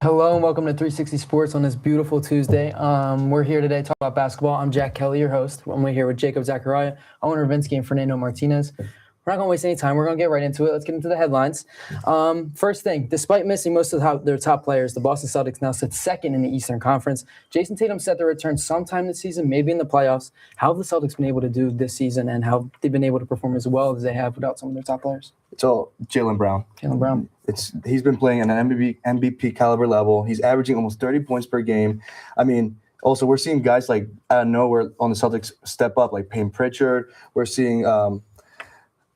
Hello and welcome to 360 Sports on this beautiful Tuesday. We're here today to talk about basketball. I'm Jack Kelly, your host. I'm here with Jacob Zachariah, Owen Ravinsky, and Fernando Martinez. We're not going to waste any time. We're going to get right into it. Let's get into the headlines. First thing, despite missing most of their top players, the Boston Celtics now sit second in the Eastern Conference. Jason Tatum set to return sometime this season, maybe in the playoffs. How have the Celtics been able to do this season, and how they've been able to perform as well as they have without some of their top players? It's all Jaylen Brown. Jaylen Brown. He's been playing at an MVP caliber level. He's averaging almost 30 points per game. I mean, also we're seeing guys like out of nowhere on the Celtics step up, like Payne Pritchard. We're seeing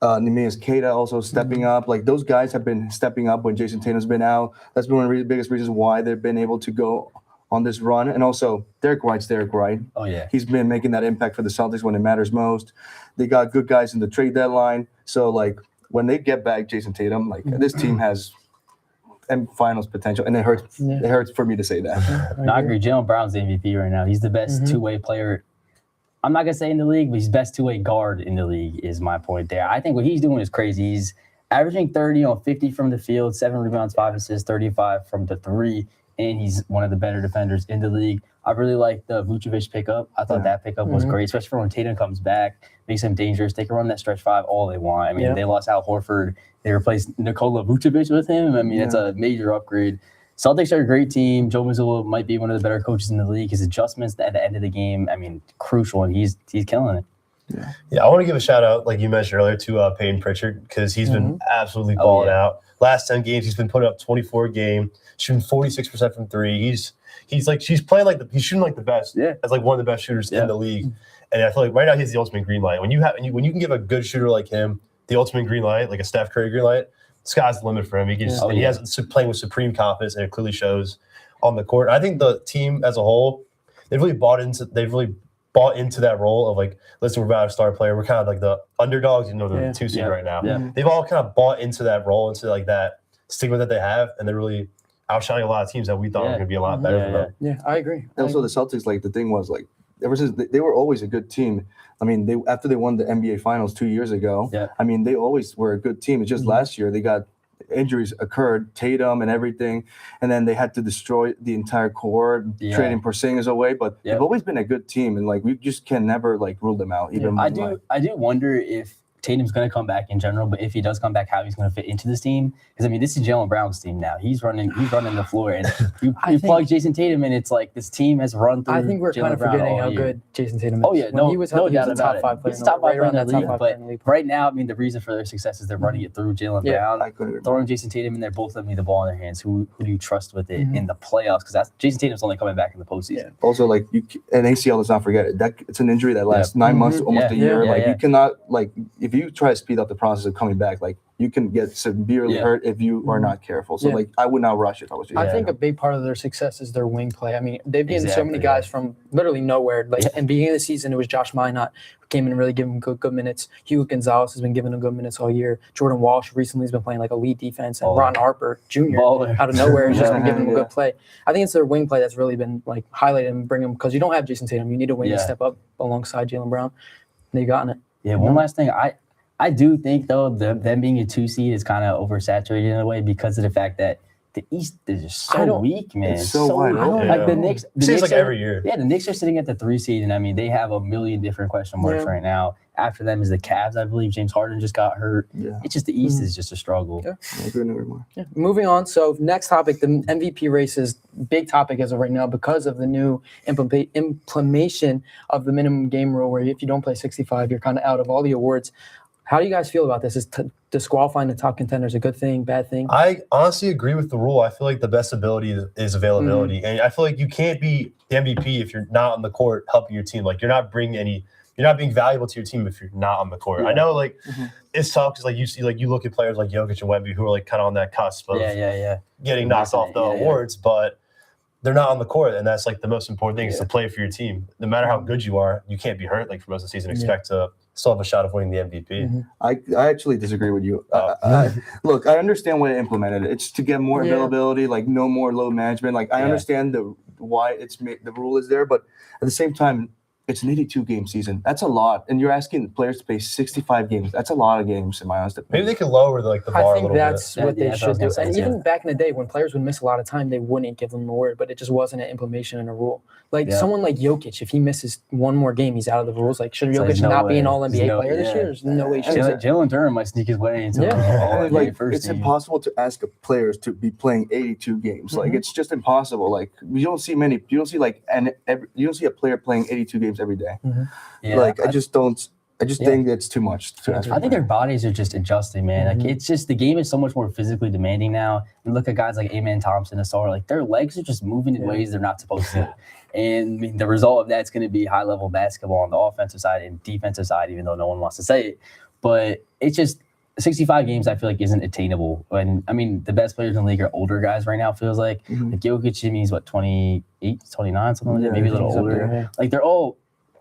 Neemias Queta also stepping up. Like those guys have been stepping up when Jason Tatum's been out. That's been one of the biggest reasons why they've been able to go on this run. And also Derek White's Derek White. Oh yeah, he's been making that impact for the Celtics when it matters most. They got good guys in the trade deadline. So like when they get back Jason Tatum, like this team has finals potential, and it hurts. Yeah. It hurts for me to say that. I agree. Jaylen Brown's the MVP right now. He's the best two-way player. I'm not gonna say in the league, but he's best two-way guard in the league. Is my point there. I think what he's doing is crazy. He's averaging 30 on 50 from the field, 7 rebounds, 5 assists, 35 from the three, and he's one of the better defenders in the league. I really like the Vucevic pickup. I thought that pickup was great, especially for when Tatum comes back, makes him dangerous. They can run that stretch five all they want. I mean, they lost Al Horford. They replaced Nikola Vucevic with him. I mean, it's a major upgrade. Celtics are a great team. Joe Mazzulla might be one of the better coaches in the league. His adjustments at the end of the game, I mean, crucial, and he's killing it. Yeah, I want to give a shout out, like you mentioned earlier, to Payne Pritchard because he's been absolutely balling out. Last 10 games, he's been putting up 24 a game, shooting 46% from three. He's playing like he's shooting like the best. Yeah, as like one of the best shooters in the league. And I feel like right now he's the ultimate green light. When you can give a good shooter like him the ultimate green light, like a Steph Curry green light, sky's the limit for him. He can he has playing with supreme confidence, and it clearly shows on the court. I think the team as a whole, they've really bought into that role of like, listen, we're about a star player. We're kind of like the underdogs, the 2 seed right now. Yeah. They've all kind of bought into that role, into like that stigma that they have, and they're really outshining a lot of teams that we thought were going to be a lot better than them. Yeah, I agree. And also the Celtics, like the thing was like, ever since they were always a good team. I mean, after they won the NBA Finals 2 years ago, I mean, they always were a good team. It's just last year they got injuries occurred, Tatum and everything, and then they had to destroy the entire core, trading Porzingis away. But they've always been a good team, and like we just can never like rule them out. Even I do wonder if Tatum's going to come back in general, but if he does come back, how he's going to fit into this team. Because, I mean, this is Jaylen Brown's team now. He's running the floor. And you plug Jason Tatum in, it's like this team has run through I think we're kind of forgetting how good Jason Tatum is. Oh, yeah. When he was healthy, he was a top 5 player. He's top 5 player in the league. But right now, I mean, the reason for their success is they're running it through Jaylen Brown. Throwing Jason Tatum in there, both of them need the ball in their hands. Who do you trust with it in the playoffs? Because Jason Tatum's only coming back in the postseason. Yeah. Also, like, and ACL, let's not forget it. It's an injury that lasts 9 months, almost a year. You cannot, like, if you try to speed up the process of coming back, like you can get severely hurt if you are not careful. So like I would not rush it if I was you. I think a big part of their success is their wing play. I mean, they've gotten so many guys from literally nowhere. Like in the beginning of the season, it was Josh Minott who came in and really gave him good minutes. Hugo Gonzalez has been giving him good minutes all year. Jordan Walsh recently has been playing like elite defense, and Ron Harper Jr. out of nowhere has just been giving him good play. I think it's their wing play that's really been like highlighted and bring them, because you don't have Jason Tatum. You need a wing to step up alongside Jaylen Brown. And they've gotten it. Yeah. One last thing, I do think, though, them being a 2 seed is kind of oversaturated in a way because of the fact that the East is just so weak, man. It's so wide open. Like the Knicks. It seems like every year. Yeah, the Knicks are sitting at the 3 seed, and I mean, they have a million different question marks right now. After them is the Cavs, I believe. James Harden just got hurt. Yeah. It's just the East is just a struggle. Yeah. I couldn't agree more. Yeah. Moving on. So next topic, the MVP race is big topic as of right now because of the new implementation of the minimum game rule, where if you don't play 65, you're kind of out of all the awards. How do you guys feel about this? Is disqualifying the top contenders a good thing, bad thing? I honestly agree with the rule. I feel like the best ability is availability. And I feel like you can't be the MVP if you're not on the court helping your team. Like you're not being valuable to your team if you're not on the court. I know like it's tough because like you see, like you look at players like Jokic and Wemby who are like kind of on that cusp of getting knocked off the awards, but they're not on the court, and that's like the most important thing is to play for your team. No matter how good you are, you can't be hurt like for most of the season. Expect to still have a shot of winning the MVP. I actually disagree with you. Look, I understand why they implemented it. It's to get more availability, like no more load management. Like I understand why the rule is there, but at the same time, it's an 82 game season. That's a lot, and you're asking players to play 65 games. That's a lot of games, in my honest opinion. Maybe they could lower the bar I a think little that's bit. what Yeah, they that's what I should was do. gonna And say, even too. back in the day, when players would miss a lot of time, they wouldn't give them the word, but it just wasn't an implementation in a rule. Like Yeah. someone like Jokic, if he misses one more game, he's out of the rules. Like, should So Jokic there's no not be an way. All There's NBA no- player this yeah. year? There's no way. he should. Jalen Turner might sneak his way into Yeah. an All-NBA Like, first it's team. impossible to ask players to be playing 82 games. Like, it's just impossible. Like, you don't see a player playing 82 games every day. Yeah, Like, I just Yeah. think it's too much to ask. I think their bodies are just adjusting, man. Like it's just the game is so much more physically demanding now. You look at guys like Amen Thompson and Sar, like their legs are just moving in ways they're not supposed to. And I mean, the result of that's going to be high level basketball on the offensive side and defensive side, even though no one wants to say it. But it's just 65 games. I feel like isn't attainable. And I mean, the best players in the league are older guys right now. It feels like like Jokic, Jimmy's what 28, 29, something like that, maybe a little he's up older. there, yeah. Like they're all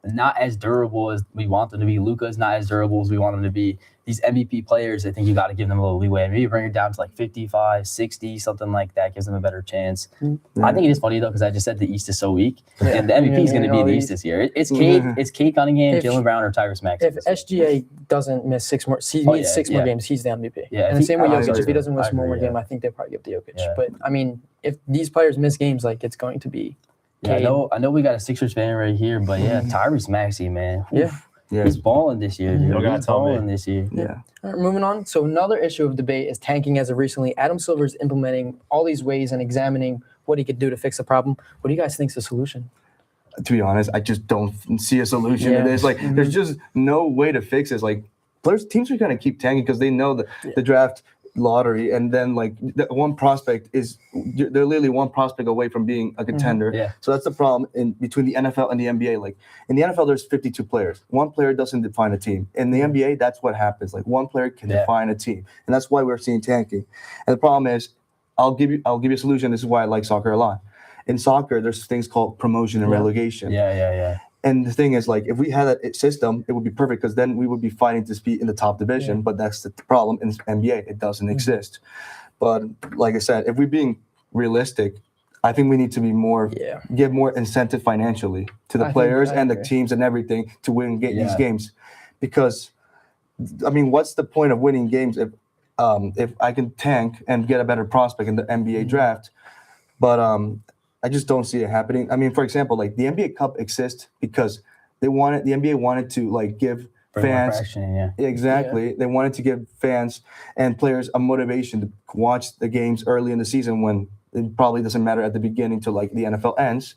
not as durable as we want them to be. Luka's not as durable as we want them to be. These MVP players, I think you got to give them a little leeway. Maybe bring it down to like 55, 60, something like that. Gives them a better chance. I think it is funny, though, because I just said the East is so weak. And the MVP is going to be in the East this year. It's Kate Cunningham, If- Jalen Brown, or Tyrese Maxey. If SGA doesn't miss six more, he Oh, needs yeah, 6 more yeah. games, he's the MVP. Yeah, and if the he- same with I Jokic. agree. If he doesn't miss I one more agree, game, yeah. I think they'll probably give it to Jokic. Yeah. But I mean, if these players miss games, like it's going to be. Yeah, Cade. I know we got a Sixers fan right here, but yeah, Tyrese Maxey, man. Yeah. Oof. Yeah. He's balling this year, dude. Don't gotta He's tell me. balling this year. Yeah. All right, moving on. So another issue of debate is tanking as of recently. Adam Silver is implementing all these ways and examining what he could do to fix the problem. What do you guys think is the solution? To be honest, I just don't see a solution Yeah. to this. Like, there's just no way to fix this. Like, teams are gonna keep tanking because they know the draft lottery, and then like the one prospect they're literally one prospect away from being a contender. Yeah. So that's the problem in between the NFL and the NBA. Like in the NFL, there's 52 players. One player doesn't define a team. In the NBA, that's what happens. Like one player can define a team, and that's why we're seeing tanking. And the problem is, I'll give you a solution. This is why I like soccer a lot. In soccer, there's things called promotion and relegation. Yeah. And the thing is, like, if we had that system, it would be perfect because then we would be fighting to be in the top division. But that's the problem in NBA; it doesn't exist. But like I said, if we're being realistic, I think we need to be give more incentive financially to the players and the teams and everything to win these games. Because, I mean, what's the point of winning games if I can tank and get a better prospect in the NBA draft? But I just don't see it happening. I mean, for example, like the NBA Cup exists because the NBA wanted to like give fans exactly. They wanted to give fans and players a motivation to watch the games early in the season when it probably doesn't matter at the beginning till like the NFL ends.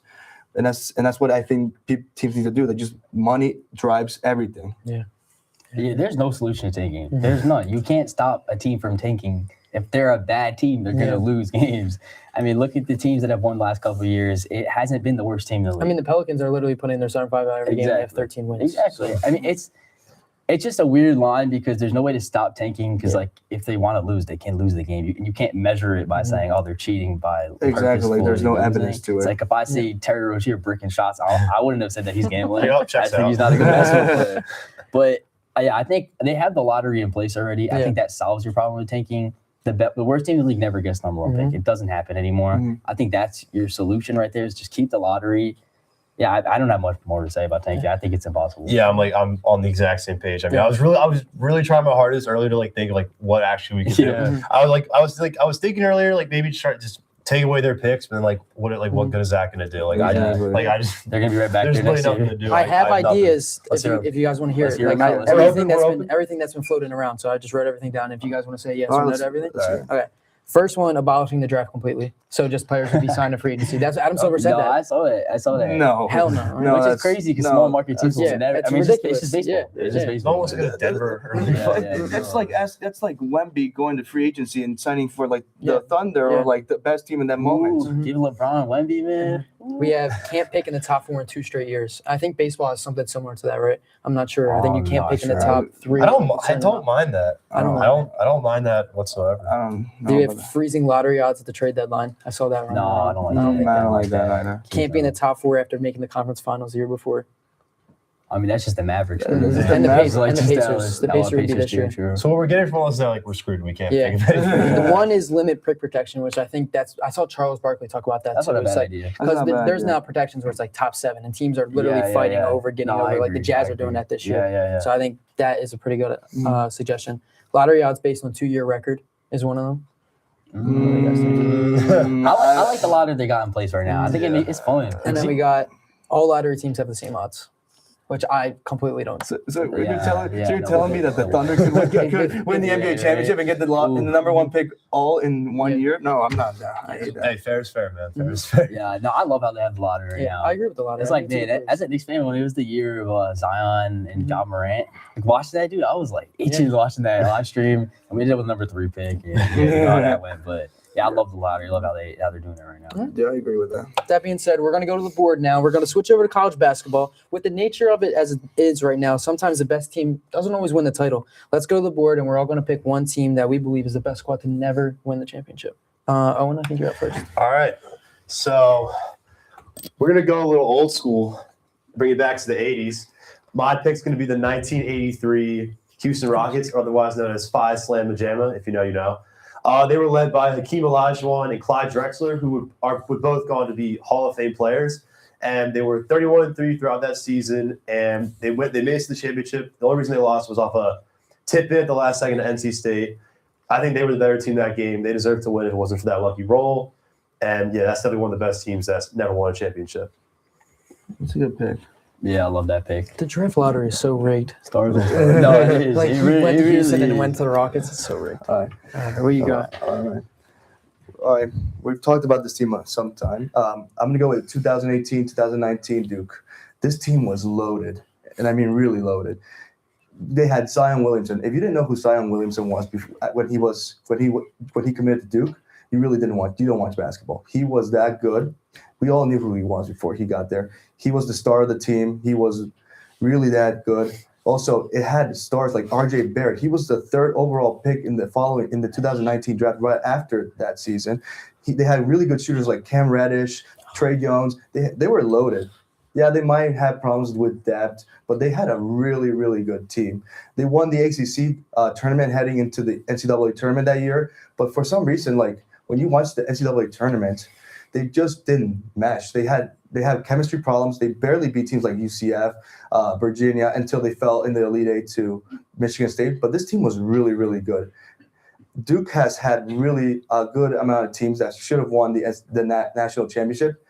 And that's what I think teams need to do. That just money drives everything. Yeah, there's no solution to tanking. There's none. You can't stop a team from tanking. If they're a bad team, they're going to lose games. I mean, look at the teams that have won the last couple of years. It hasn't been the worst team in the league. I mean, the Pelicans are literally putting their starting five out every game. They have 13 wins. Exactly. I mean, it's just a weird line because there's no way to stop tanking because, like, if they want to lose, they can lose the game. You can't measure it by saying, oh, they're cheating by Exactly. There's no purposefully evidence to it. It's like if I see Terry Rozier bricking shots, I wouldn't have said that he's gambling. Yeah, I checks think out. he's not a good basketball player. But I think they have the lottery in place already. I think that solves your problem with tanking. The worst team in the league never gets number one pick. It doesn't happen anymore. I think that's your solution right there is just keep the lottery. Yeah, I don't have much more to say about tanking. I think it's impossible. Yeah, I'm on the exact same page. I mean, I was really trying my hardest earlier to like think of like what actually we could do. I was thinking earlier like maybe just take away their picks, but then like what good is that going to do? Like I just They're gonna be right back there's there really next nothing year. to do. I have nothing. ideas Let's hear 'em. if you guys want to hear Let's it. hear 'em Like, out. Let's hear 'em. everything that's been floating around. So I just wrote everything down. If you guys want to say yes All or right, no let's- to everything. all right. Okay. First one, abolishing the draft completely. So just players would be signed to free agency. That's Adam Silver said No, that. I saw that. No. Hell no. No, Which is that's- crazy because no, small market teams that's- will never. it's I mean, ridiculous. it's just baseball. Yeah, It's just yeah. baseball. No one's going to Denver. That's like Wemby going to free agency and signing for like the Yeah. Thunder Yeah. or like the best team in that moment. Ooh, give LeBron Wemby, man. We have can't pick in the top 4 in 2 straight years. I think baseball has something similar to that, right? I'm not sure. I think you I'm can't not pick in the sure. top 3. I don't mind that. I don't I don't mind that whatsoever. I don't Do know you about have freezing lottery odds at the trade deadline? I saw that. No, I don't like that. that. I don't like that either. Can't be in the top 4 after making the conference finals the year before. I mean, that's just the Mavericks. And the And the Mavericks, Pacers, and the just Pacers. The Pacers would be this year. true. So what we're getting from all this is that, like, we're screwed. We can't Yeah. think of anything. The one is limit pick protection, which I think I saw Charles Barkley talk about that That's too. not a It's bad like, idea. That's because not bad, there's yeah. now protections where it's like top 7, and teams are literally Yeah, fighting yeah. over getting No, I over. Like the agree, Jazz I are doing agree. that this year. Yeah. So I think that is a pretty good suggestion. Lottery odds based on 2-year record is one of them. I like the lottery they got in place right now. I think it's fun. And then we got all lottery teams have the same odds, which I completely don't. So Yeah, you're no, telling me that the Thunder could win the NBA Yeah, championship and get the number 1 pick all in 1 Yeah. year? No, I'm not. I hate that. Hey, fair is fair, man. Fair is fair. Yeah, no, I love how they have the lottery right Yeah, now. I agree with the lottery. It's I like, think man, it's as a Knicks fan, when it was the year of Zion and John Morant, like watching that dude, I was like itching watching that live stream. And we ended up with number 3 pick. And how that went, but yeah, I love the lottery. I love how they're doing it right now. Yeah, I agree with that. That being said, we're going to go to the board now. We're going to switch over to college basketball. With the nature of it as it is right now, sometimes the best team doesn't always win the title. Let's go to the board, and we're all going to pick one team that we believe is the best squad to never win the championship. Owen, I think you're up first. All right. So we're going to go a little old school, bring it back to the 80s. My pick's going to be the 1983 Houston Rockets, or otherwise known as Phi Slam Majama, if you know, you know. They were led by Hakeem Olajuwon and Clyde Drexler, who would both go on to be Hall of Fame players. And they were 31-3 throughout that season, and they made it to the championship. The only reason they lost was off a tip-in at the last second to NC State. I think they were the better team that game. They deserved to win if it wasn't for that lucky roll. And, yeah, that's definitely one of the best teams that's never won a championship. That's a good pick. Yeah, I love that pick. The draft lottery is so rigged. Stars. No, it is. Like, It he really- went it to Houston really and is. went to the Rockets. It's so rigged. All right. All right, where you go? All right. We've talked about this team sometime. I'm going to go with 2018, 2019 Duke. This team was loaded, and I mean really loaded. They had Zion Williamson. If you didn't know who Zion Williamson was before, when he committed to Duke, you don't watch basketball. He was that good. We all knew who he was before he got there. He was the star of the team. He was really that good. Also, it had stars like R.J. Barrett. He was the 3rd overall pick in the 2019 draft right after that season. They had really good shooters like Cam Reddish, Trey Jones. They were loaded. Yeah, they might have problems with depth, but they had a really, really good team. They won the ACC tournament heading into the NCAA tournament that year. But for some reason, like when you watch the NCAA tournament, they just didn't match. They had chemistry problems. They barely beat teams like UCF, Virginia, until they fell in the Elite Eight to Michigan State. But this team was really, really good. Duke has had really a good amount of teams that should have won the national championship,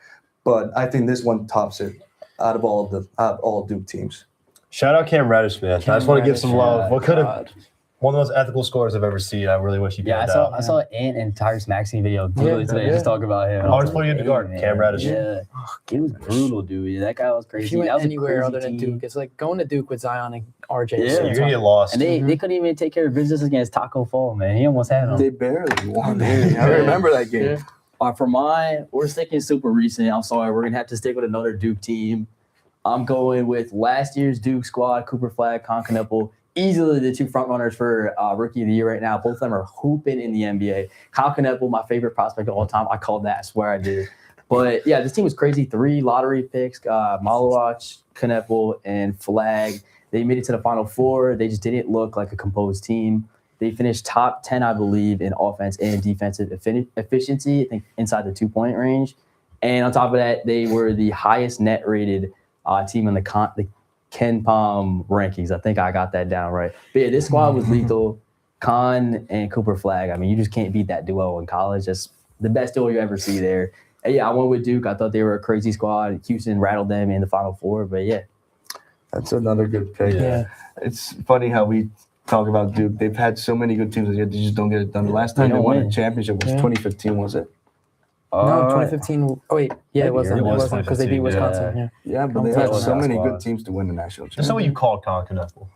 but I think this one tops it out of all Duke teams. Shout out Cam Reddish, man. I just want to give some love. What could have God. one of the most ethical scorers I've ever seen. I really wish he Yeah, panned I out. saw Ant and Tyrese Maxey video literally today yeah. just talking about him. Hardest player in the guard, Man, Cam Reddish. Yeah, he was brutal, dude. Yeah, that guy was crazy. If you That went was a anywhere crazy other than team. Duke, it's like going to Duke with Zion and RJ. Yeah. is so You're gonna get tough. lost. And they couldn't even take care of business against Taco Fall, man. He almost had him. They barely won. I remember that game. Yeah. For mine, we're sticking super recent. I'm sorry, we're gonna have to stick with another Duke team. I'm going with last year's Duke squad: Cooper Flag, Con Knueppel. Easily the 2 front runners for Rookie of the Year right now. Both of them are hooping in the NBA. Con Knueppel, my favorite prospect of all time. I called that. I swear I did. But yeah, this team was crazy. 3 lottery picks: Malawach, Knueppel, and Flag. They made it to the Final Four. They just didn't look like a composed team. They finished top 10, I believe, in offense and defensive efficiency. I think inside the 2-point range. And on top of that, they were the highest net rated team in the Ken Palm rankings. I think I got that down right. But yeah, this squad was lethal. Con and Cooper Flag. I mean, you just can't beat that duo in college. That's the best duo you ever see there. And yeah, I went with Duke. I thought they were a crazy squad. Houston rattled them in the Final Four. But yeah. That's another good pick. Yeah. It's funny how we talk about Duke. They've had so many good teams, yet they just don't get it done. The last time they don't won a win. championship was Yeah. 2015, was it? No, 2015. Oh wait, yeah, it wasn't. It It was wasn't because they beat 2015, Wisconsin. Yeah. Yeah, but they That had was so that many squad. good teams to win the national Just so championship. you called Con Knueppel.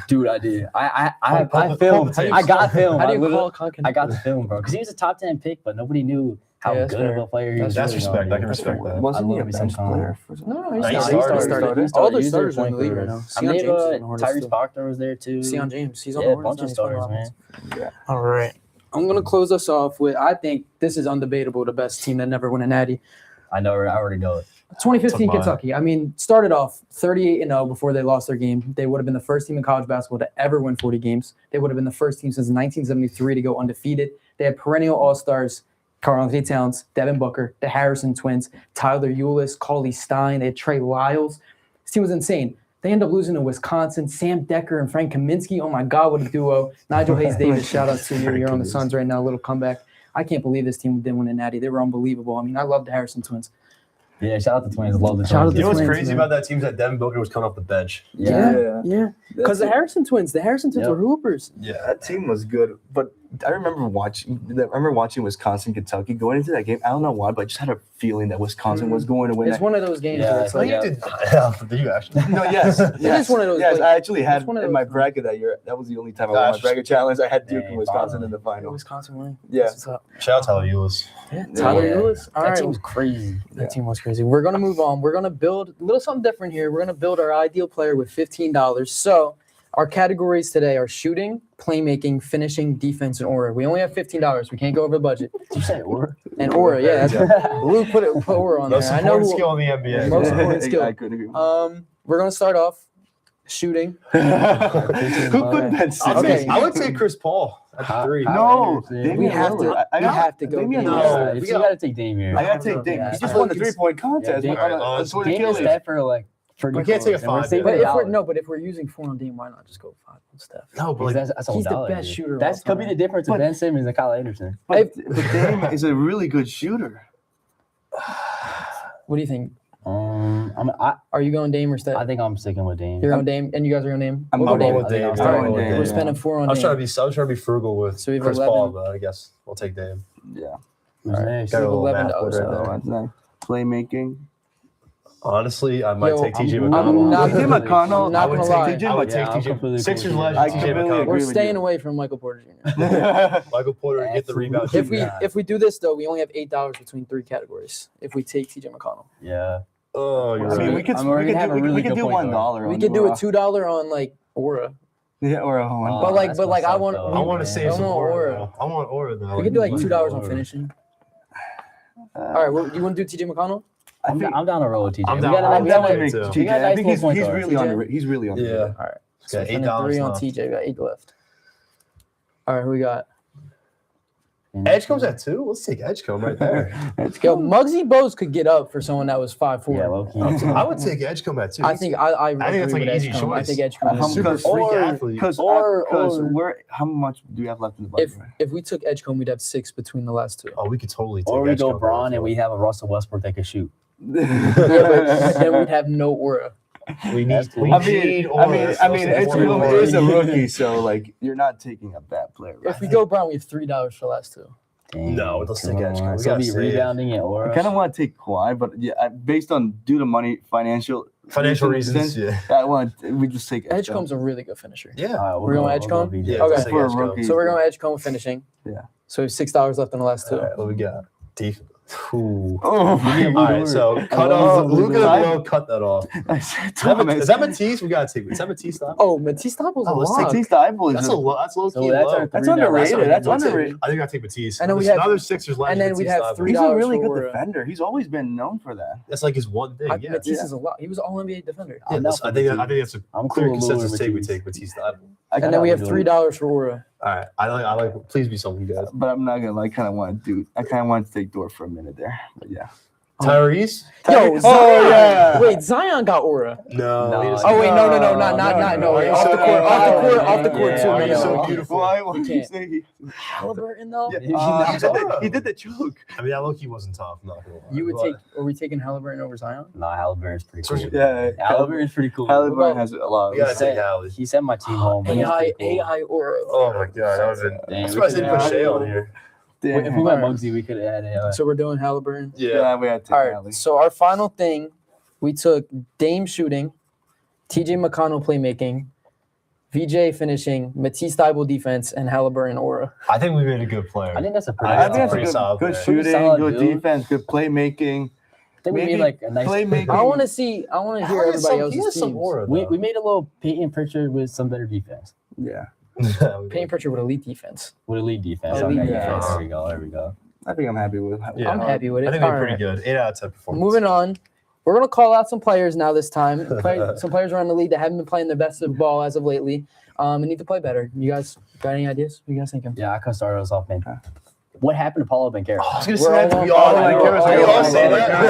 Dude, I did. I Pull the filmed. tapes. I got film. How do I you literally- call Conkin? I got the film, bro. Because he was a top 10 pick, but nobody knew how Yeah, that's good fair. of a player he was. That's really respect. gonna I be. can respect that. Wasn't I he a love me some bench Con. player? For some- No, he he started. started. He started. All the He's their starters are in the point league guard. right now. I Sion believe James is on the Hornets Tyrese too. Proctor was there too. Sion James, he's on Yeah, the a Hornets. bunch of now, he's on the starters, Rockets. man. Yeah. All right. I'm going to close us off with, I think this is undebatable, the best team that never won a natty. I know. I already know it. 2015 Took mine. Kentucky. I mean, started off 38-0 before they lost their game. They would have been the first team in college basketball to ever win 40 games. They would have been the first team since 1973 to go undefeated. They had perennial all-stars, Karl-Anthony Towns, Devin Booker, the Harrison twins, Tyler Eulis, Cauley Stein. They had Trey Lyles. This team was insane. They ended up losing to Wisconsin. Sam Decker and Frank Kaminsky. Oh my God, what a duo. Nigel Hayes Davis, shout out to you. You're on the Suns right now. A little comeback. I can't believe this team didn't win a natty. They were unbelievable. I mean, I love the Harrison twins. Yeah, shout out to Twins. Love the Shout out Twins. to You know what's Twins, crazy man. about that team is that Devin Booker was coming off the bench. Yeah. Because the That's- Harrison twins Yep. were hoopers. Yeah. That team was good, but I remember watching Wisconsin, Kentucky going into that game. I don't know why, but I just had a feeling that Wisconsin was going to win. It's that. one of those games Yeah, where it's Oh, like, you did. Did you actually? No, yes, yes. is one of those, Yes, like, I actually had it's one of in my those- bracket that year. That was the only time I Gosh. won my bracket challenge. I had Duke Dang, and Wisconsin finally. in the final. Wisconsin winning. Yeah. That's what's up. Shout out Tyler Eulis. Yeah, Tyler Yeah. Eulis. All That right. team was crazy. That team was crazy. We're going to move on. We're going to build a little something different here. We're going to build our ideal player with $15. So our categories today are shooting, playmaking, finishing, defense, and aura. We only have $15. We can't go over the budget. Did you say or? And aura, yeah. That's, Luke put aura on there. Most I know. important skill in the NBA. Most important skill. I couldn't agree more. We're going to start off shooting. Who put that? Okay. I would say Chris Paul at the three. No, We Damian have to- Lillard. we have to go Damian Damian. Lillard. You we got to take Damian. I gotta take Yeah. Damian. He just I won the think it's- 3-point contest. Yeah, on a- Damian- on torn Damian's Achilles. stat for like. For We can't take a and we're five, saving But a if we're dollar. no, but if we're using 4 on Dame, why not just go 5 on Steph? No, but Because like, that's a he's the dollar, best dude. shooter of That's all could be time. the difference of But- Ben Simmons and Kyle Anderson. But Dame is a really good shooter. What do you think? I Are you going Dame or Steph? think I'm sticking with Dame. You're going Dame, and you guys are going Dame. I'm We'll going go going Dame. with I think Dame. I'm Yeah, starting going with Dame. We're Dame. spending 4 on I was Dame. trying to be frugal with So we have Chris 11. Paul, but I guess we'll take Dame. Yeah. Who's next? Got a little $11 math board right right there. there. That's nice. Playmaking. Honestly, I might Yo, take TJ I'm McConnell. not- TJ McConnell. not I would gonna take lie. TJ I would Yeah, take I'm TJ. completely Sixers agree with you. legend I TJ completely McConnell. agree We're with staying you. away from Michael Porter Jr. Michael Porter get the rebound. if we do this though, we only have $8 between 3 categories. If we take TJ McConnell, Yeah. Oh, you're I mean, right. we could I mean, we're we gonna could have do, a really we could good do point guard. $1 we on could do a Aura. $2 on like Aura. Yeah, or a $1. But like- that's but like, gonna I suck, want- though. I want to Yeah. save some I want Aura. Aura. though. I want Aura though. We could do like Let's $2 do on Aura. finishing. All right, well, you want to do TJ McConnell? I'm down to roll with TJ. I'm We down- got a- I'm we down got to a- make we TJ. got a I nice think little point he's guard. really TJ? underrated. He's really underrated. Yeah. All right, so Got we're spending $8 3 on left. TJ. We got 8 left. All right, who we got? Edgecomb's at 2. Let's take Edgecombe right there. Yo, Muggsy Bogues could get up for someone that was 5'4". Yeah, low key. I would take Edgecombe at 2. I think I think agree it's like with an easy Edgecombe. I choice. think Edgecombe How is super much- freak freak. athlete. Because Or- we're how much do we have left in the budget? If we took Edgecombe, we'd have 6 between the last 2. Oh, we could totally take Or we Edgecombe go at Braun 4. and we have a Russell Westbrook that can shoot. Yeah, but then we'd have no aura. We need That's cool. we I need mean, Aura. Edgecombe is a rookie, so like you're not taking a bad player. Right? If we go Brown, we have $3 for the last 2. Dang, No, let's take come Edgecombe. on. We So gotta be save. rebounding it or I kind of want to take Kawhi, but yeah, based on due to money, financial reasons. Yeah. I want we just take Edgecombe. Edgecombe's a really good finisher. Yeah. We're going Edgecombe? VJ. Yeah, Okay. let's take For a Edgecombe. rookie. So we're going Edgecombe finishing. Yeah. So we have $6 left in the last 2. All right, what we got? Ooh. Oh my All right, so cut off. Luka below, cut that off. I said Is that, Thomas. is that Matisse? We gotta take. Is that Matisse? Stop. Oh, Matisse Thybulle Oh, was let's take lock. Matisse Thybulle That's is a low. That's low key So that's low. our That's $3 underrated. left. That's I'll take- underrated. I think I take Matisse. And then we There's have- another Sixers legend. and then we'd Matisse have Thybulle. $3 He's a really for good Aura. defender. He's always been known for that. That's like his one thing. Yeah. Matisse Yeah. is a lot. He was all NBA defender. Yeah, I'm that's- down I for think Matisse. that's a I'm clear cool with consensus Louis take. We Matisse. take Matisse Thybulle. And then we have $3 for Aura. All right, I like. Please be something good. But I'm not gonna like. Kind of want to do. I kind of want to take Dort for a minute there. But yeah. Tyrese? Yo, Oh, Zion. yeah. Wait, Zion got Aura. No. No. he doesn't. Oh wait, no, No, no, Are you off the so- court, off the court, yeah, off the court yeah, too. are No, you no, so no. beautiful? Why You would you can't. say he? Halliburton though. He did the choke. I mean, that low key wasn't tough. I'm not gonna lie. You would But- take? Are we taking Halliburton over Zion? Nah, Halliburton's pretty cool. Especially- Yeah. Halliburton's pretty cool. Halliburton has a lot. We gotta Of take Hallie. He sent my team home. but he's AI, pretty cool. AI Aura. Oh my god, that would have been. Damn, That's we why I could've didn't put had- Shea on here. If we went Muggsy, we could have had So we're doing Halliburton. Yeah, we had to take All right. Hallie. So our final thing, we took Dame shooting, TJ McConnell playmaking, VJ finishing, Matisse Thybulle defense, and Halliburton Aura. I think we made a good player. I think that's a pretty. I that's think pretty that's a solid good player. shooting, Solid, good dude. defense, good playmaking. I think we maybe made like a nice playmaking. I want to see. I want to hear everybody else's teams. We made a little Peyton Pritchard with some better defense. Yeah. Payne Pritchard with elite defense. With elite defense. Elite Okay, defense. There we go. There we go. I think I'm happy with. Yeah. I'm happy with it. I think they're All pretty right. good. 8 out of 10 performance. Moving on. We're going to call out some players now this time. Some players around the league that haven't been playing their best of ball as of lately and need to play better. You guys got any ideas? What are you guys thinking? Yeah, I can start us off, man. What happened to Paulo Banchero? I was gonna We're say that. all We on- all I like know, Kara's- I we know, all I say know, that. I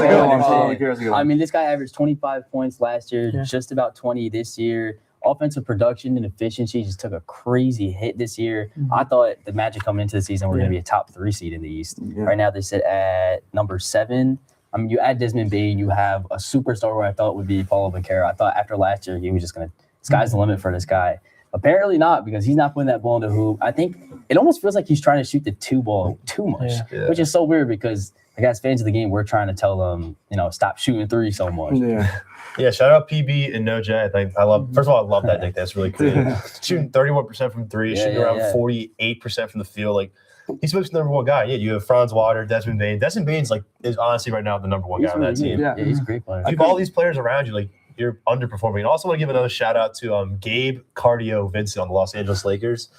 know. Kara's a good one. I mean, this guy averaged 25 points last year, Yeah. just about 20 this year. Offensive production and efficiency just took a crazy hit this year. I thought the Magic coming into the season were going to be a top 3 seed in the East. Yeah. Right now, they sit at number 7. I mean, you add Desmond Bain, you have a superstar where I thought would be Paulo Banchero. I thought after last year, he was just going to, sky's the limit for this guy. Apparently not, because he's not putting that ball in the hoop. I think it almost feels like he's trying to shoot the 2 ball too much, Yeah. which is so weird because, like, as fans of the game, we're trying to tell them, stop shooting 3 so much. Yeah. Yeah, shout out PB and No J. I love. First of all, I love that nick. That's really cool. Shooting 31% from 3, shooting around 48% from the field. Like he's supposed to be the number 1 guy. Yeah, you have Franz Water, Desmond Bain. Desmond Bain's is honestly right now the number 1 guy on that team. Yeah. Yeah, he's a great player. You have all these players around you, like you're underperforming. And I also want to give another shout out to Gabe Cardio Vincent on the Los Angeles Lakers.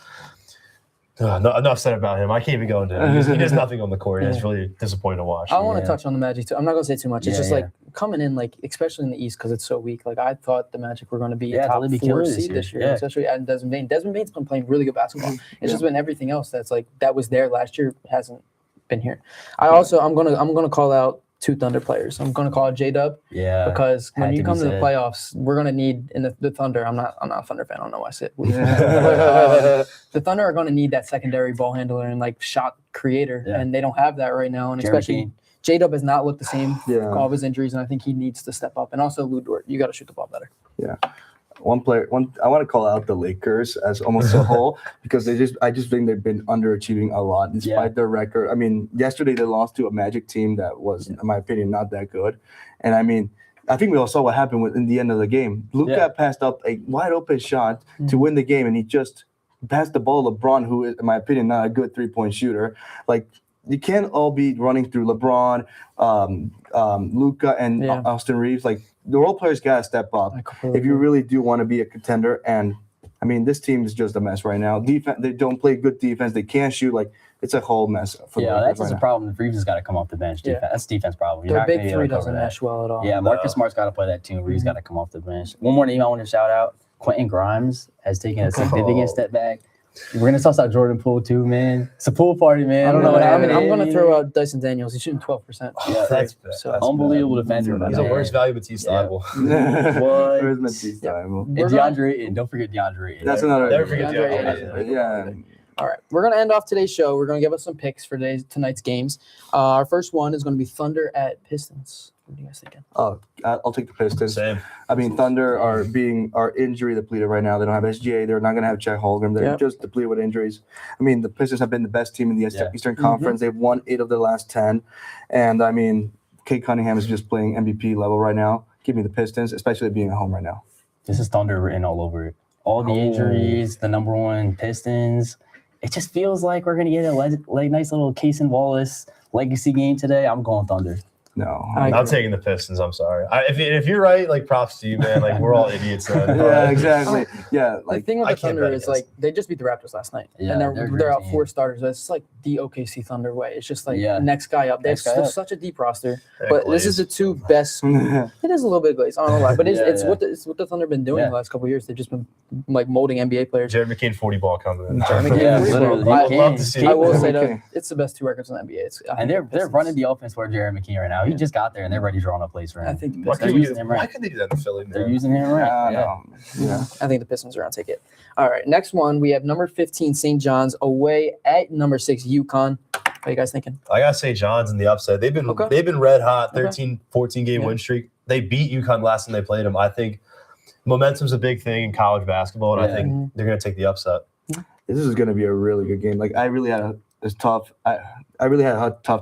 No, enough said about him. I can't even go into it. He does nothing on the court. It's really disappointing to watch. I want to Yeah. touch on the Magic too. I'm not going to say too much. It's Yeah, just like coming in, like especially in the East because it's so weak. Like I thought the Magic were going to be Yeah, a top they'll be 4 killers seed this year, Yeah. especially adding Desmond Bain. Desmond Bain's been playing really good basketball. It's just been everything else that's like that was there last year hasn't been here. I'm gonna call out 2 Thunder players. I'm gonna call out J-Dub Yeah. because when had you to be come to the said. playoffs, we're gonna need in the Thunder. I'm not a Thunder fan. I don't know why I said. The Thunder are gonna need that secondary ball handler and like shot creator, Yeah. and they don't have that right now. And Jeremy especially Kane. J-Dub has not looked the same Yeah. with all of his injuries, and I think he needs to step up. And also Lou Dort, you got to shoot the ball better. I want to call out the Lakers as almost a whole because I just think they've been underachieving a lot despite their record. I mean, yesterday they lost to a Magic team that was, in my opinion, not that good. And I mean, I think we all saw what happened in the end of the game. Luka passed up a wide open shot to win the game, and he just passed the ball to LeBron, who is, in my opinion, not a good 3-point shooter. Like, you can't all be running through LeBron, Luka, and Austin Reeves. Like, the role players got to step up if you really do want to be a contender. And, I mean, this team is just a mess right now. Defense, they don't play good defense. They can't shoot. Like, it's a whole mess. For the Yeah, Lakers that's just right a problem. Reeves has got to come off the bench. Yeah. Defense. That's a defense problem. You're Their not gonna big be able three to cover doesn't that. mesh well at all. Yeah, Marcus Smart's got to play that too. Reeves got to come off the bench. One more name I want to shout out: Quentin Grimes has taken a significant step back. We're gonna toss out Jordan Poole too, man. It's a pool party, man. I don't know what happened. I'm going going to throw out Dyson Daniels. He's shooting 12%. Yeah, that's bad. So That's unbelievable defender. He's the man. worst value Batiste rival. What? Where's Matisse time? And We're gonna- DeAndre Ayton. Don't forget DeAndre Ayton. That's another. Never forget DeAndre Ayton. Yeah. All right, we're going to end off today's show. We're going to give us some picks for tonight's games. Our first one is going to be Thunder at Pistons. What are you guys thinking? Oh, I'll take the Pistons. Same. I mean, Thunder are injury depleted right now. They don't have SGA. They're not going to have Chet Holmgren. They're just depleted with injuries. I mean, the Pistons have been the best team in the Eastern Conference. They've won 8 of the last 10. And, I mean, Kate Cunningham is just playing MVP level right now. Give me the Pistons, especially being at home right now. This is Thunder written all over it. All the injuries, the number 1 Pistons. It just feels like we're gonna get a nice little Casey Wallace legacy game today. I'm going Thunder. No. I'm taking the Pistons. I'm sorry. If you're right, like props to you, man. Like we're all idiots. Yeah, exactly. Yeah, The like thing with I the can't Thunder bet is against like they just beat the Raptors last night, Yeah, and they're a they're great out team. 4 starters. It's like the OKC Thunder way. It's just like Yeah. next guy up. They Next have guy up. such a deep roster, Yeah, but this is the 2 best. It is a little bit glazed. I don't know why, but it's Yeah. what the Thunder been doing Yeah. the last couple of years. They've just been like molding NBA players. Jared McCain 40 ball coming in. Jeremy McCain, Yeah, 40 literally. ball. He I'd can. love to see I will say Okay. that it's the best 2 records in the NBA. And they're running the offense for Jeremy McKee right now. He just got there and they're ready to run a place for him. I think the Why Pistons. couldn't using him right. Why couldn't they do that in Philly? They're Man? using him right. Yeah. no. Yeah. I think the Pistons are going to take it. All right, next one we have number 15 St. John's away at number 6 UConn. What are you guys thinking? I gotta say, John's in the upset. They've been red hot, 13, 14 game win streak. They beat UConn last time they played them. I think momentum's a big thing in college basketball, and I think they're gonna take the upset. This is going to be a really good game. Like I really had a tough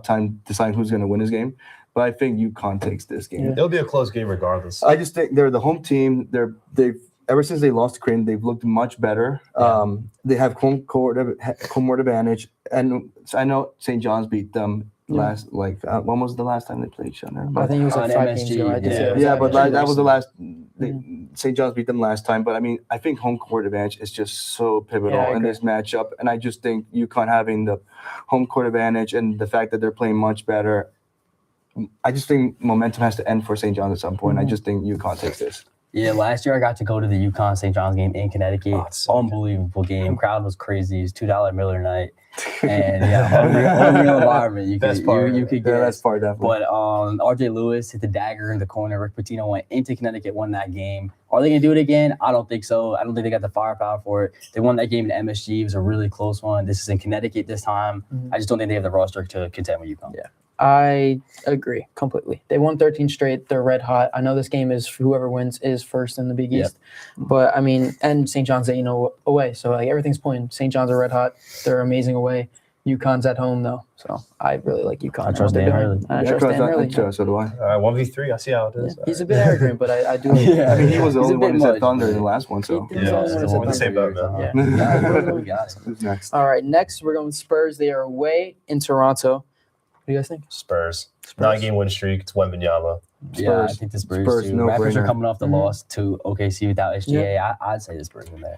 time deciding who's going to win this game, but I think UConn takes this game. Yeah. It'll be a close game regardless. I just think they're the home team. They've ever since they lost to Creighton, they've looked much better. They have home court advantage, and I know St. John's beat them last when was the last time they played each other? I think it was like On 5 MSG, games ago. I did yeah. say it was Yeah, like but MSG. that was the last. St. John's beat them last time, but I mean, I think home court advantage is just so pivotal Yeah, I in agree. this matchup, and I just think UConn having the home court advantage and the fact that they're playing much better, I just think momentum has to end for St. John's at some point. I just think UConn takes this. Yeah, last year I got to go to the UConn St. John's game in Connecticut. Oh, it's so Unbelievable game. Crowd was crazy. It was $2 Miller night. And yeah, unreal environment. You Best could, part. you could Yeah, get. that's part definitely. But RJ Lewis hit the dagger in the corner. Rick Pitino went into Connecticut, won that game. Are they going to do it again? I don't think so. I don't think they got the firepower for it. They won that game in MSG. It was a really close one. This is in Connecticut this time. I just don't think they have the roster to contend with UConn. Yeah. I agree completely. They won 13 straight. They're red hot. I know this game is whoever wins is first in the Big Yep. East, but I mean, and St. John's, away. So like everything's pointing. St. John's are red hot. They're amazing away. UConn's at home though, so I really like UConn. I and trust what they're Dan doing. Hurley. And I trust Dan Hurley. So do I. All right, 1v3. I see how it is. Yeah. He's a bit arrogant, but I do. Yeah. I mean, he was the He's a only one bit who said much, Thunder in man. the last one, so. He was the only one who said we're in the same boat, Thunder. man. Yeah. We got some. Who's next? All right, next we're going with Spurs. They are away in Toronto. What do you guys think? Spurs. 9-game win streak. It's Wembanyama. Yeah, I Spurs. think the Spurs, Spurs, too. no Raptors are brainer. coming off the Mhm. loss to OKC without SGA. I'd say the Spurs in there.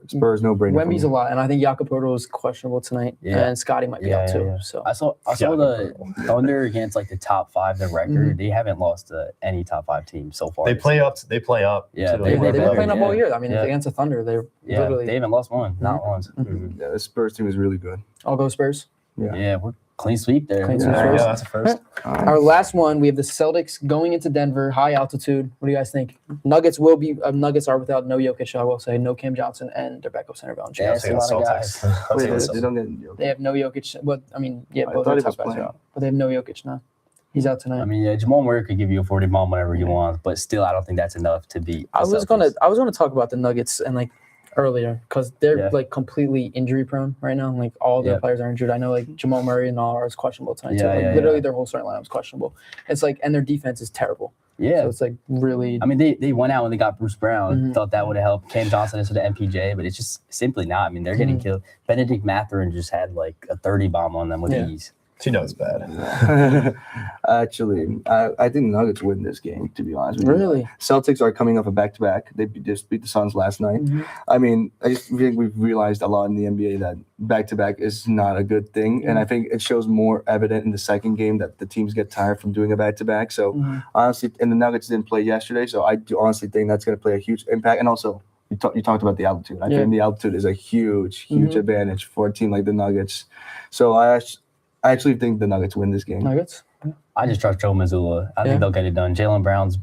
Spurs, no brainer. Wemby's a lot, and I think Jakob Poeltl is questionable tonight, Yeah. and Scotty might be Yeah, out yeah, too. yeah. So I saw Yeah, the Thunder against like the top 5 the record. They haven't lost to any top 5 team so far. They play up. They play up. Yeah, to they- they've they've been been playing up all yeah. year. I mean, Yeah. against the Thunder, they're Yeah, literally they haven't lost one, not once. Yeah, the Spurs team is really good. all go Spurs. Yeah, we're clean sweep there. Clean There sweep. you go. Spurs. That's a first. Our last one, we have the Celtics going into Denver, high altitude. What do you guys think? Nuggets will be. Nuggets are without no Jokic, I will say, no Cam Johnson, and their backup center Valanciunas. Yeah, I'm taking the it's a lot of Celtics. I'm Wait, taking the they Celtics. don't get. They have no Jokic. Well, I mean, yeah, I both thought their he top was guys are playing. out, but they have no Jokic now. He's out tonight. I mean, yeah, Jamal Murray could give you a 40 bomb whenever he wants, but still, I don't think that's enough to beat. I the was Celtics. gonna talk about the Nuggets and like earlier because they're Yeah. like completely injury prone right now. Like all their Yeah. players are injured. I know like Jamal Murray and all are questionable tonight. too. Yeah, Like, yeah, literally yeah. their whole starting lineup is questionable. It's like and their defense is terrible. Yeah. So it's like really. I mean, they went out when they got Bruce Brown. Mhm. Thought that would have helped Cam Johnson into the MPJ, but it's just simply not. I mean, they're getting killed. Benedict Mathurin just had like a 30 bomb on them with Yeah. ease. She knows bad. Actually, I think the Nuggets win this game, to be honest with you. Really? Celtics are coming off a back-to-back. They just beat the Suns last night. Mhm. I mean, I just think we've realized a lot in the NBA that back-to-back is not a good thing. And I think it shows more evident in the second game that the teams get tired from doing a back-to-back. So Mhm. honestly, and the Nuggets didn't play yesterday, so I do honestly think that's going to play a huge impact. And also, you talked about the altitude. I Yeah. think the altitude is a huge Mhm. advantage for a team like the Nuggets. So I actually think the Nuggets win this game. Nuggets. I just trust Joe Mazzulla. I Yeah. think they'll get it done. Jalen Brown's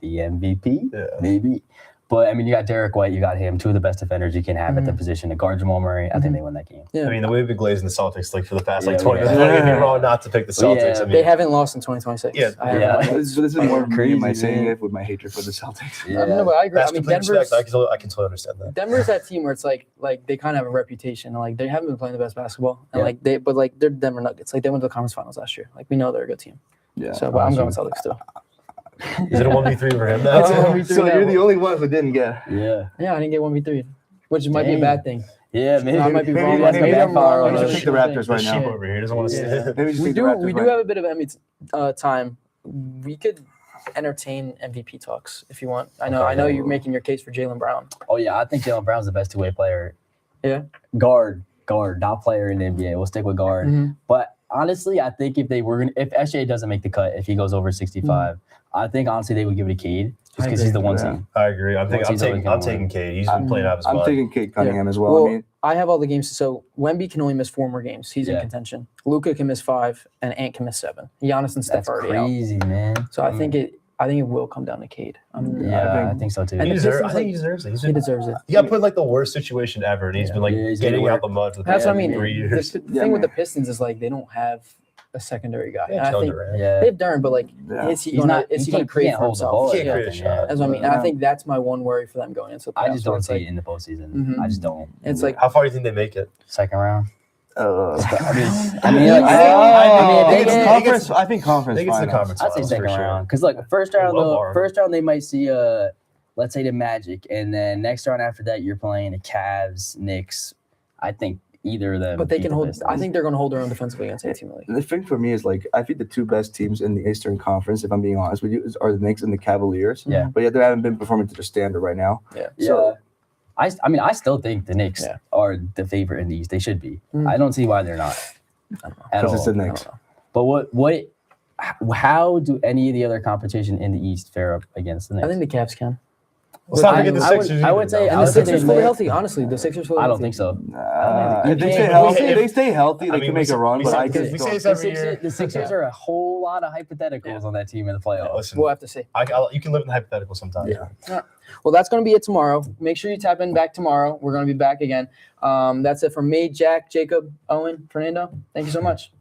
the MVP, Yeah. maybe. But I mean, you got Derek White, you got him, 2 of the best defenders you can have at the Mhm. position to guard Jamal Murray. I think they win that game. Yeah. I mean, the way we've been glazing the Celtics like for the past like Yeah, 20 yeah. minutes. Don't get me wrong, not to pick the Well, Celtics. yeah, I mean, They haven't lost in 2026. Yeah. I have Yeah. no idea. This is more me Crazy, by saying man. it with my hatred for the Celtics. Yeah. No, but I agree. I that's mean, complete Denver's respect. I can totally understand that. Denver's that team where it's like they kind of have a reputation. Like they haven't been playing the best basketball, and Yeah. like they're Denver Nuggets. Like they went to the conference finals last year. Like we know they're a good team. Yeah. So, but I'm Awesome. going Celtics too. Is it a 1v3 for him It's now? a 1v3 So now. you're the only one who didn't get. Yeah. Yeah, I didn't get 1v3, which might be a Dang. bad thing. Yeah, maybe. I might be wrong. That's Maybe gonna I'm backfire wrong. on We should us. pick the Raptors The right sheep now. over here doesn't want to see Yeah. it. Maybe just We pick the do Raptors right have a bit of Emmy time. We could entertain MVP talks if you want. I know you're making your case for Jalen Brown. Oh yeah, I think Jalen Brown's the best 2-way player. Yeah. Guard, not player in the NBA. We'll stick with guard. Mhm. But honestly, I think if SGA doesn't make the cut, if he goes over 65, I think honestly they would give it to Cade just I because he's the agree. one Yeah. seed. I agree. I'm Once he's always I'm gonna taking win. Cade. He's been playing out his I'm butt. taking Kate Cunningham as well. Well, I mean, I have all the games. So Wemby can only miss 4 more games. He's in Yeah. contention. Luka can miss 5, and Ant can miss 7. Giannis and Steph That's are already out. crazy, man. So I think it will come down to Cade. Yeah, I think so too. And I the think Pistons, he deserves it. He deserves it. He got put in like the worst situation ever, and he's been like Yeah, he's getting been out the mud for the That's past what I mean. 3 years. The Yeah, thing with the man. Pistons is like they don't have a secondary guy. Yeah, and I Kevin think Durant. Yeah. they have Durant, but like Yeah. is he He's gonna not. is he He gonna can't, create can't for hold the himself? ball. He can't or create a nothing, shot. That's what I mean. And Yeah. I think that's my one worry for them going into the playoffs. I just where don't it's see like, it in the postseason. Mhm. I just don't. It's like How far do you think they make it? Second round. I I mean, like, I if think they it's get- conference. I think conference. They get to the finals. conference I'd say finals second for sure. round because like first I round, love Harden. first round they might see let's say the Magic, and then next round after that you're playing the Cavs, Knicks. I think either of them. But they beat can the hold. Pistons. I think they're going to hold their own defensively against any team in the league. The thing for me is like I think the two best teams in the Eastern Conference, if I'm being honest with you, are the Knicks and the Cavaliers. Yeah. But yet they haven't been performing to their standard right now. Yeah. So I mean, I still think the Knicks Yeah. are the favorite in the East. They should be. Mm. I don't see why they're not. At because all. it's the I Knicks. don't know. But how do any of the other competition in the East fare up against the Knicks? I think the Cavs can. Let's not forget the I would- Sixers. I would either, say- though. And I the would say Sixers they fully may- healthy. Honestly, the Sixers fully I don't healthy. think so. If they You stay can't- healthy, if- they stay healthy. I They mean, can make a run. we But say- I we could. say this The every year. Sixers are a whole lot of hypotheticals on that team in the playoffs. Listen, We'll have to see. you can live in the hypothetical sometimes. Yeah. Well, that's going to be it tomorrow. Make sure you tap in back tomorrow. We're going to be back again. That's it from me, Jack, Jacob, Owen, Fernando. Thank you so much.